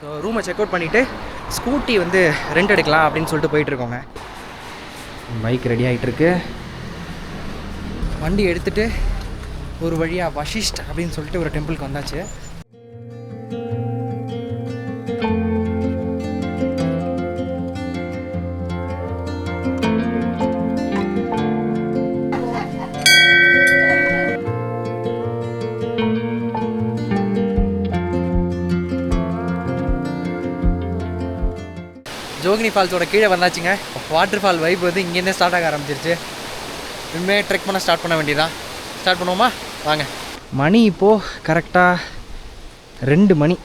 So ரூமை check out பண்ணிவிட்டு scooty வந்து ரெண்ட் எடுக்கலாம் அப்படின்னு சொல்லிட்டு போயிட்டுருக்கோங்க. பைக் ரெடி ஆகிட்டுருக்கு. வண்டி எடுத்துகிட்டு ஒரு வழியாக வஷிஷ்ட் அப்படின்னு சொல்லிட்டு ஒரு டெம்பிளுக்கு வந்தாச்சு. ஜோகினி ஃபால்ஸோட கீழே வந்தாச்சுங்க. வாட்டர் ஃபால் வைப் வந்து இங்கேருந்தே ஸ்டார்ட் ஆக ஆரம்பிச்சிருச்சு. இனிமேல் ட்ரெக் பண்ண ஸ்டார்ட் பண்ண வேண்டியதான். ஸ்டார்ட் பண்ணுவோமா? வாங்க. மணி இப்போது கரெக்டாக 2 மணி.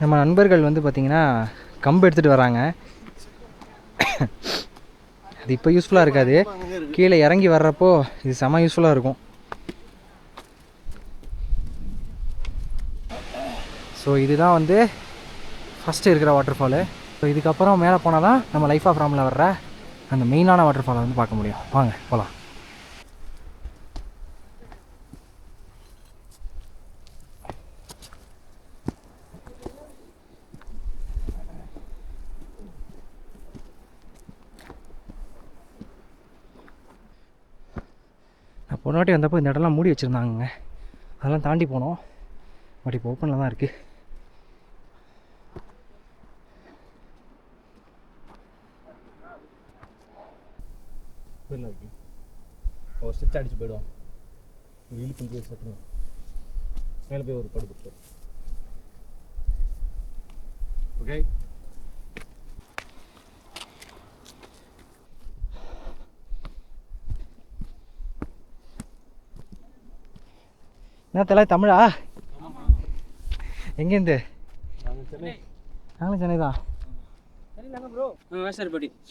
நம்ம நண்பர்கள் வந்து பார்த்திங்கன்னா கம்பு எடுத்துகிட்டு வராங்க. அது இப்போ யூஸ்ஃபுல்லாக இருக்காது, கீழே இறங்கி வர்றப்போ இது செம யூஸ்ஃபுல்லாக இருக்கும். ஸோ இதுதான் வந்து ஃபஸ்ட்டு இருக்கிற வாட்டர் ஃபாலு. ஸோ இதுக்கப்புறம் மேலே போனால் தான் நம்ம லைஃப் ஆஃப் ராமில் வர்ற அந்த மெயினான வாட்டர் ஃபாலை வந்து பார்க்க முடியும். வாங்க போகலாம். நான் போன வாட்டி வந்தப்போ இந்த இடம்லாம் மூடி வச்சுருந்தாங்க, அதெல்லாம் தாண்டி போனோம். பட் இப்போ ஓப்பனில் தான் இருக்குது. ஒரு ஸ்டிச் அடிச்சு போயிடுவோம். இழுப்பு போய் சட்டுவோம், மேலே போய் ஒரு படு கொடுத்தோம். ஓகே, என்ன தெரியல. தமிழா? எங்கேருந்து? நாங்களும் சென்னை தான்.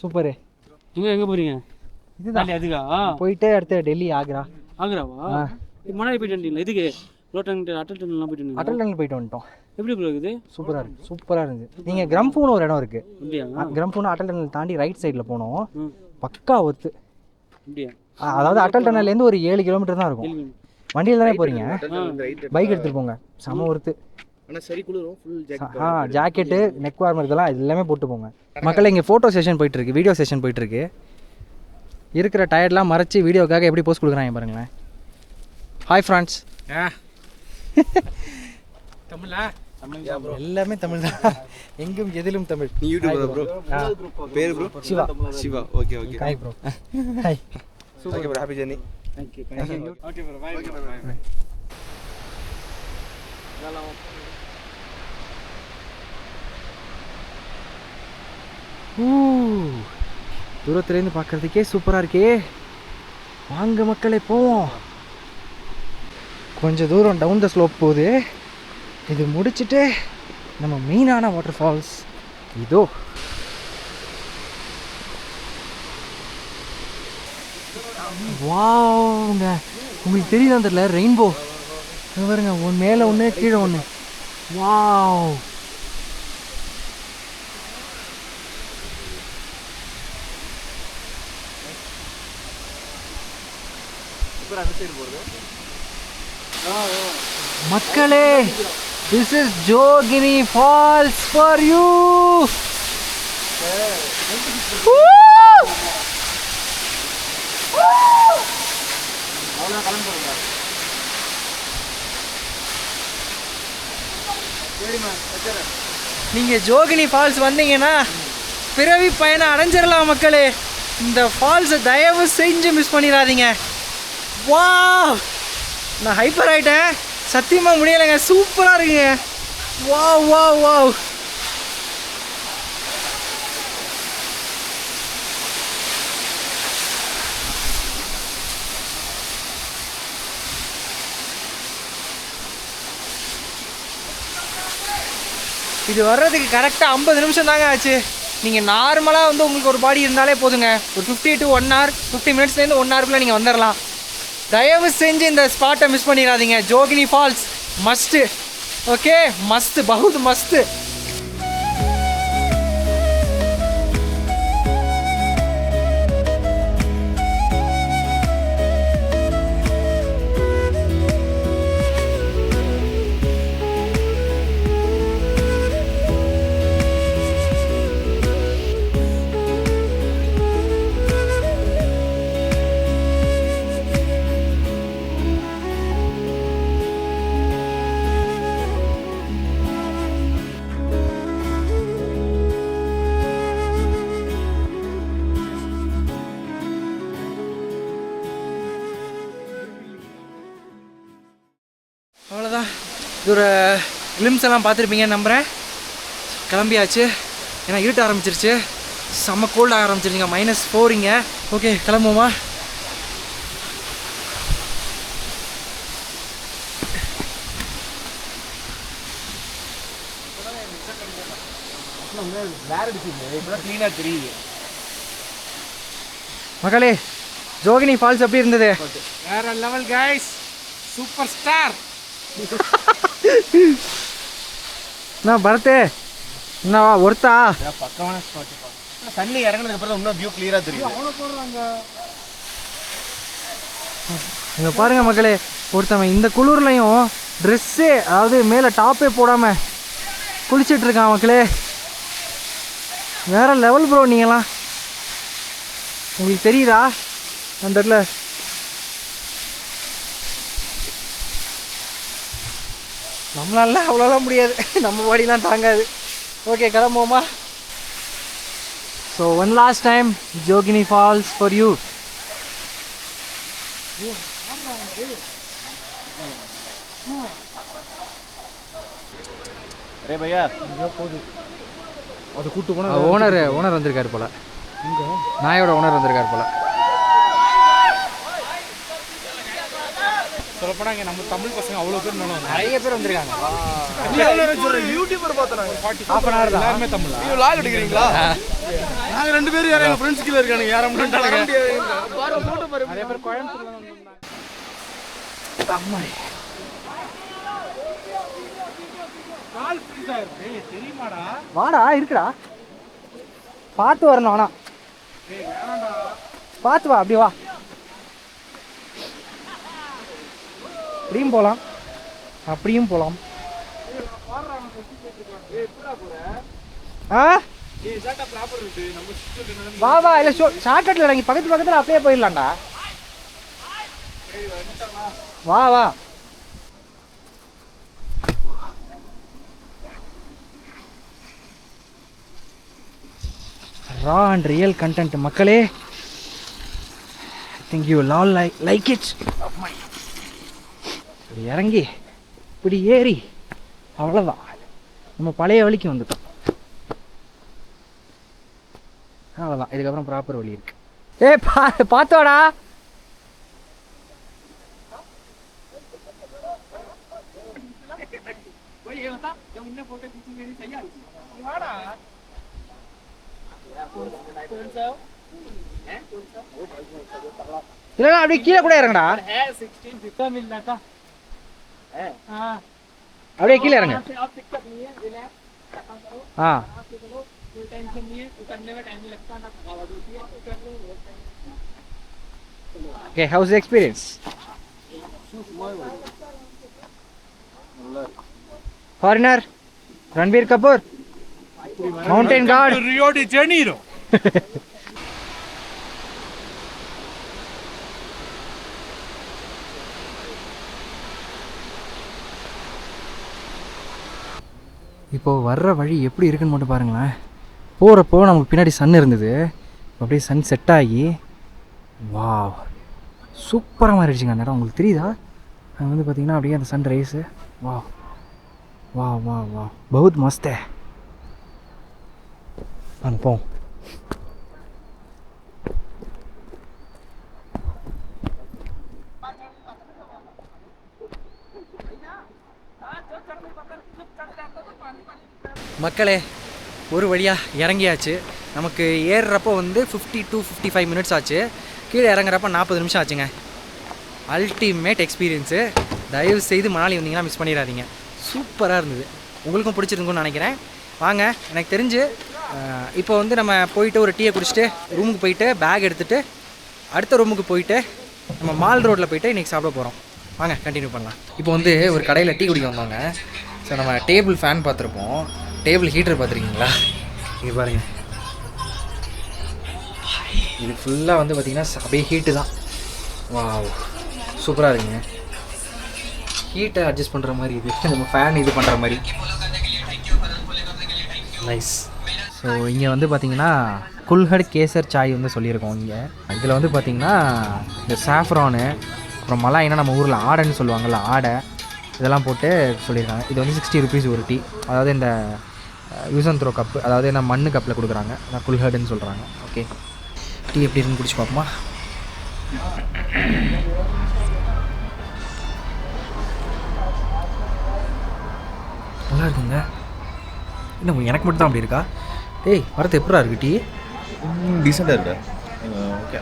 சூப்பரு. நீங்கள் எங்கே போகிறீங்க? இதுதான் அதுக்கா போயிட்டு அடுத்து டெல்லி, ஆக்ரா. ஆக்ராவா? முன்னாடி போயிட்டு வந்தீங்களா? இதுக்கு அட்டல் டனல்லாம் போயிட்டு வந்தீங்க? அட்டல் டனல் போயிட்டு வந்துட்டோம். எப்படி ப்ரோ இருக்குது? சூப்பராக இருக்குது, சூப்பராக இருந்துச்சு. நீங்கள் கிரம்பூன்னு ஒரு இடம் இருக்குது. அப்படியா? கிரம்பூன்னு அட்டல் டனல் தாண்டி ரைட் சைடில் போனோம். பக்கா ஒர்த்து. அப்படியா? அதாவது அட்டல் டனல்லேருந்து ஒரு 7 கிலோமீட்டர் தான் இருக்கும். வண்டியில் தானே போகிறீங்க? பைக் எடுத்துகிட்டு போங்க, செம ஒர்த்து. ஜாக்கெட்டு, நெக் வார்மர் இதெல்லாம் எல்லாமே போட்டு போங்க. மக்கள் இங்கே ஃபோட்டோ செஷன் போயிட்டுருக்கு, வீடியோ செஷன் போயிட்டுருக்கு. இருக்கிற டயர்ட்லாம் மறைச்சி வீடியோக்காக எப்படி போஸ்ட் கொடுக்குறாங்க பாருங்களேன். Hi friends. தமிழா? எல்லாமே தமிழ் தான், எங்கும் எதிலும் தமிழ். நீ யூடியூபர் ப்ரோ? பேர் bro? Siva. Siva. Okay okay. Hi bro. Hi. Okay bro, happy journey. Thank you. Okay bro, bye bro. Bye. தூரத்துலேருந்து பார்க்குறதுக்கே சூப்பராக இருக்கே. வாங்க மக்களே போவோம். கொஞ்சம் தூரம் டவுன் த ஸ்லோப் போகுது. இது முடிச்சுட்டு நம்ம மெயினான வாட்டர் ஃபால்ஸ் இதோ. வாங்க, உங்களுக்கு தெரியுதா தெரியல, ரெயின்போ பாருங்க. ஒன்று மேலே ஒன்று, கீழே ஒன்று. வாவ், மக்களே, this is Jogini Falls for you. நீங்கள் ஜோகினி ஃபால்ஸ் வந்தீங்கன்னா பிறவி பயணம் அடைஞ்சிடலாம் மக்களே. இந்த ஃபால்ஸை தயவு செஞ்சு மிஸ் பண்ணிடாதீங்க. வா, நான் ஹைப்பர் ஆகிட்டேன், சத்தியமாக முடியலைங்க. சூப்பராக இருக்குங்க. வா வா வா. இது வர்றதுக்கு கரெக்டாக 50 நிமிஷம் தாங்க ஆச்சு. நீங்கள் நார்மலாக வந்து உங்களுக்கு ஒரு பாடி இருந்தாலே போதுங்க, ஒரு 50 to 1 hour, 50 மினிட்ஸ்லேருந்து 1 ஹவருக்குள்ளே நீங்கள் வந்துடலாம். தயவு செஞ்சு இந்த ஸ்பாட்டை மிஸ் பண்ணிடாதீங்க. Jogini falls must. Okay Mast பகுத் Mast. அவ்வளோதான். இது ஒரு கிளிம்ஸ் எல்லாம் பார்த்துருப்பீங்கன்னு நம்புகிறேன். கிளம்பியாச்சு. ஏன்னா இருட்ட ஆரம்பிச்சிருச்சு. செம்ம கோல்டாக ஆரம்பிச்சிருச்சுங்க. -4 ஓகே கிளம்புவோமா? மக்களே ஜோகினி ஃபால்ஸ் எப்படி இருந்தது? வேற லெவல் கைஸ், சூப்பர் ஸ்டார். என்ன பரத்து என்ன ஒருத்தா பக்கமான ஸ்பாட். தண்ணி இறங்கினதுக்கு அப்புறம் இன்னும் வியூ கிளியரா தெரியும். இங்கே பாருங்க மக்களே, ஒருத்தவன் இந்த குளிர்லையும் ட்ரெஸ்ஸே அதாவது மேலே டாப்பே போடாமல் குளிச்சிட்டு இருக்கான் மக்களே. வேற லெவல் ப்ரோ. நீங்களாம் உங்களுக்கு தெரியுதா அந்த இடத்துல? நம்மளால அவ்வளோலாம் முடியாது, நம்ம பாடிலாம் தாங்காது. ஓகே கிளம்புவோமா? So one last time Jogini falls for you. அரே பையா அது கூட்டு போனா ஓனர் வந்திருக்காரு போல. நாயோட ஓனர் வந்திருக்காரு போல. சொல்லப்போனா இங்கே நம்ம தமிழ் பசங்க அவ்வளோ பேர் நிறைய பேர் வந்திருக்காங்க. யூடியூபர் பார்த்தோம். ஹாஃப் அன் ஹவர் தான். எல்லாருமே தமிழா? நீங்க vlog எடுக்கிறீங்களா? நாங்கள் 2 பேரும் யாரும் எங்கள் ஃப்ரெண்ட்ஸ் கீழே இருக்கானுங்க. யாரும் நிறைய பேர் கோயம்புத்தூர்ல கால் ஃப்ரீஸா இருக்கு தெரியுமாடா? வாடா இருக்குடா, பார்த்து வரணும். ஆனால் பார்த்து வா, அப்படி வா. இப்படியும் போகலாம், அப்படியும் போகலாம். ஆ வா வா. இல்லை ஷார்ட்கட்டில் இறங்கி பக்கத்தில் அப்படியே போயிடலாம்டா. வா வா. raw and real content மக்களே. I think you will all like it. இப்படி இறங்கி இப்படி ஏறி அவ்வளோதான், நம்ம பழைய வழிக்கு வந்துட்டோம். அவ்வளோதான், இதுக்கப்புறம் ப்ராப்பர் வழி இருக்கு. பார்த்தோடா. இல்லைன்னா அப்படியே கீழே கூட இறங்கடா. அப்படியே கீழே இறங்க. ஆ okay, how's the experience? Foreigner, Ranbir Kapoor, Mountain God, Rio de Janeiro. இப்போது வர்ற வழி எப்படி இருக்குன்னு மட்டும் பாருங்களேன். போகிறப்போ நமக்கு பின்னாடி சன் இருந்தது, அப்படியே சன் செட் ஆகி வா சூப்பராக மாறிடுச்சுங்க அந்த இடம். உங்களுக்கு தெரியுதா? அது வந்து பார்த்திங்கன்னா அப்படியே அந்த சன் ரைஸு. வா வா வா வா பகுத் மஸ்தே. அனுப்போம். மக்களே ஒரு வழியாக இறங்கியாச்சு. நமக்கு ஏறுறப்போ வந்து 50 to 55 மினிட்ஸ் ஆச்சு. கீழே இறங்குறப்ப 40 நிமிஷம் ஆச்சுங்க. Ultimate experience. தயவு செய்து மணாலி வந்தீங்கன்னா மிஸ் பண்ணிடாதீங்க. சூப்பராக இருந்தது. உங்களுக்கும் பிடிச்சிருக்குன்னு நினைக்கிறேன். வாங்க, எனக்கு தெரிஞ்சு இப்போ வந்து நம்ம போயிட்டு ஒரு டீயை குடிச்சிட்டு ரூமுக்கு போயிட்டு பேக் எடுத்துகிட்டு அடுத்த ரூமுக்கு போயிட்டு நம்ம மால் ரோட்டில் போயிட்டு இன்றைக்கி சாப்பிட போகிறோம். வாங்க கண்டினியூ பண்ணலாம். இப்போ வந்து ஒரு கடையில் டீ குடிக்க வந்தாங்க. ஸோ நம்ம டேபிள் ஃபேன் பார்த்துருப்போம், டேபிள் ஹீட்டர் பார்த்துருக்கீங்களா? இது பாருங்கள், இது ஃபுல்லாக வந்து பார்த்திங்கன்னா அப்படியே ஹீட்டு தான். வாவ், சூப்பராக இருக்குங்க. ஹீட்டை அட்ஜஸ்ட் பண்ணுற மாதிரி இது நம்ம ஃபேன் இது பண்ணுற மாதிரி நைஸ். ஸோ இங்கே வந்து பார்த்திங்கன்னா குல்ஹட் கேசர் சாய் வந்து சொல்லியிருக்கோம். இங்கே இதில் வந்து பார்த்திங்கன்னா இந்த சாஃப்ரானு அப்புறம் மலாய்னா நம்ம ஊரில் ஆடைன்னு சொல்லுவாங்கள்ல, ஆடை இதெல்லாம் போட்டு சொல்லியிருக்காங்க. இது வந்து 60 ருபீஸ் ஒரு டீ. அதாவது இந்த யூஸ் அண்ட் த்ரோ கப்பு, அதாவது என்ன மண்ணு கப்பில் கொடுக்குறாங்க, அதான் குல்ஹட்னு சொல்கிறாங்க. ஓகே, டீ எப்படி இருக்குன்னு குடிச்சு பார்ப்போமா? நல்லா இருக்குங்க. இன்னும் எனக்கு மட்டும் தான் அப்படி இருக்கா? டேய், வரது எப்படா இருக்குது டீ? டீசெண்டாக இருக்கா? ஓகே,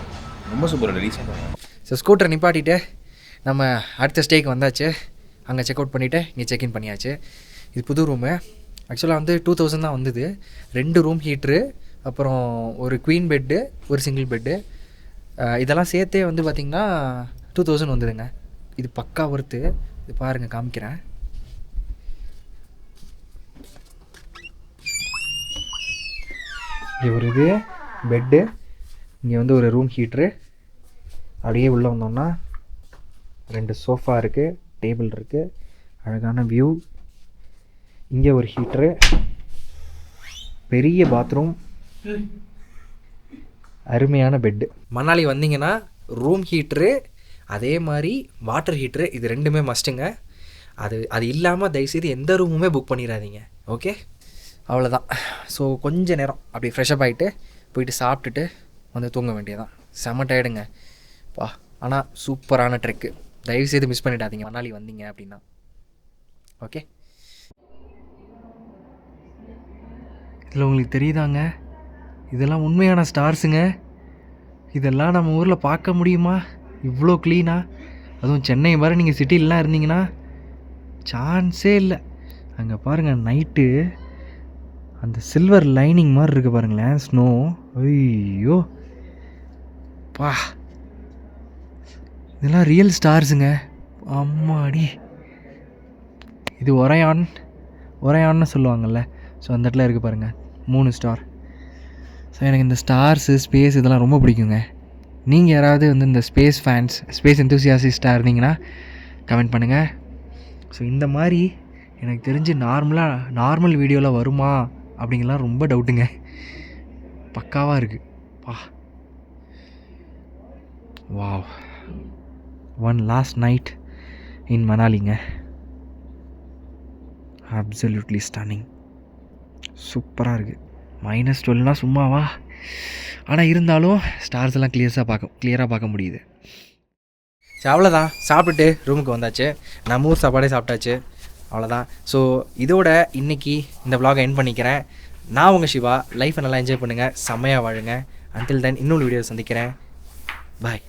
ரொம்ப சூப்பராக டீசெண்டாக. ஸோ ஸ்கூட்டரை நிப்பாட்டிட்டு நம்ம அடுத்த ஸ்டேக்கு வந்தாச்சு. அங்கே செக் அவுட் பண்ணிவிட்டு இங்கே செக்இன் பண்ணியாச்சு. இது புது ரூமு. ஆக்சுவலாக வந்து 2000 தான் வந்தது. 2 ரூம் ஹீட்ரு, அப்புறம் ஒரு குவீன் பெட்டு, ஒரு சிங்கிள் பெட்டு, இதெல்லாம் சேர்த்தே வந்து பார்த்திங்கன்னா 2000 வந்ததுங்க. இது பக்கா ஒர்த்து. இது பாருங்கள், காமிக்கிறேன். இங்கே ஒரு இது பெட்டு, இங்கே வந்து ஒரு ரூம் ஹீட்ரு. அப்படியே உள்ளே வந்தோம்னா 2 சோஃபா இருக்குது, டேபிள் இருக்குது, அழகான வியூ. இங்கே ஒரு ஹீட்ரு, பெரிய பாத்ரூம், அருமையான பெட்டு. மணாலி வந்தீங்கன்னா ரூம் ஹீட்ரு அதே மாதிரி வாட்டர் ஹீட்ரு, இது 2மே மஸ்ட்டுங்க. அது இல்லாமல் தயவுசெய்து எந்த ரூமுமே புக் பண்ணிடாதீங்க. ஓகே, அவ்வளோதான். ஸோ கொஞ்ச நேரம் அப்படி ஃப்ரெஷ்அப் ஆகிட்டு போயிட்டு சாப்பிட்டுட்டு வந்து தூங்க வேண்டியதான். செம்ம டயர்டுங்க பா. ஆனால் சூப்பரான ட்ரெக்கு, தயவுசெய்து மிஸ் பண்ணிடாதீங்க மணாலி வந்தீங்க அப்படின்னா. ஓகே, இதில் உங்களுக்கு தெரியுதாங்க, இதெல்லாம் உண்மையான ஸ்டார்ஸுங்க. இதெல்லாம் நம்ம ஊரில் பார்க்க முடியுமா இவ்வளோ க்ளீனாக? அதுவும் சென்னை மாதிரி நீங்கள் சிட்டிலலாம் இருந்தீங்கன்னா சான்ஸே இல்லை. அங்கே பாருங்கள், நைட்டு அந்த சில்வர் லைனிங் மாதிரி இருக்குது பாருங்களேன், ஸ்னோ. ஐயோ பா, இதெல்லாம் ரியல் ஸ்டார்ஸுங்க. அம்மாடி, இது ஒரையான்னு சொல்லுவாங்கள்ல, ஸோ அந்த இடத்துல இருக்குது பாருங்கள் 3 ஸ்டார். ஸோ எனக்கு இந்த ஸ்டார்ஸு, ஸ்பேஸ் இதெல்லாம் ரொம்ப பிடிக்குங்க. நீங்கள் யாராவது வந்து இந்த ஸ்பேஸ் ஃபேன்ஸ், ஸ்பேஸ் எந்தூசியாசிஸ்டாக இருந்தீங்கன்னா கமெண்ட் பண்ணுங்கள். ஸோ இந்த மாதிரி எனக்கு தெரிஞ்சு நார்மல் வீடியோவில் வருமா அப்படிங்கலாம் ரொம்ப டவுட்டுங்க. பக்காவாக இருக்குது பா. Wow, one last night in மணாலிங்க. அப்சல்யூட்லி ஸ்டன்னிங், சூப்பராக இருக்குது. -12னால் சும்மாவா? ஆனால் இருந்தாலும் ஸ்டார்ஸ் எல்லாம் கிளியராக பார்க்க முடியுது. சரி, அவ்வளோதான். சாப்பிட்டுட்டு ரூமுக்கு வந்தாச்சு. நம்ம ஊர் சாப்பாடே சாப்பிட்டாச்சு. அவ்வளோதான். ஸோ இதோட இன்றைக்கி இந்த vlog எண்ட் பண்ணிக்கிறேன். நான் உங்கள் சிவா. லைஃப்பை நல்லா என்ஜாய் பண்ணுங்கள், செம்மையாக வாழுங்க. அன்டில் தென் இன்னொரு வீடியோ சந்திக்கிறேன். பாய்.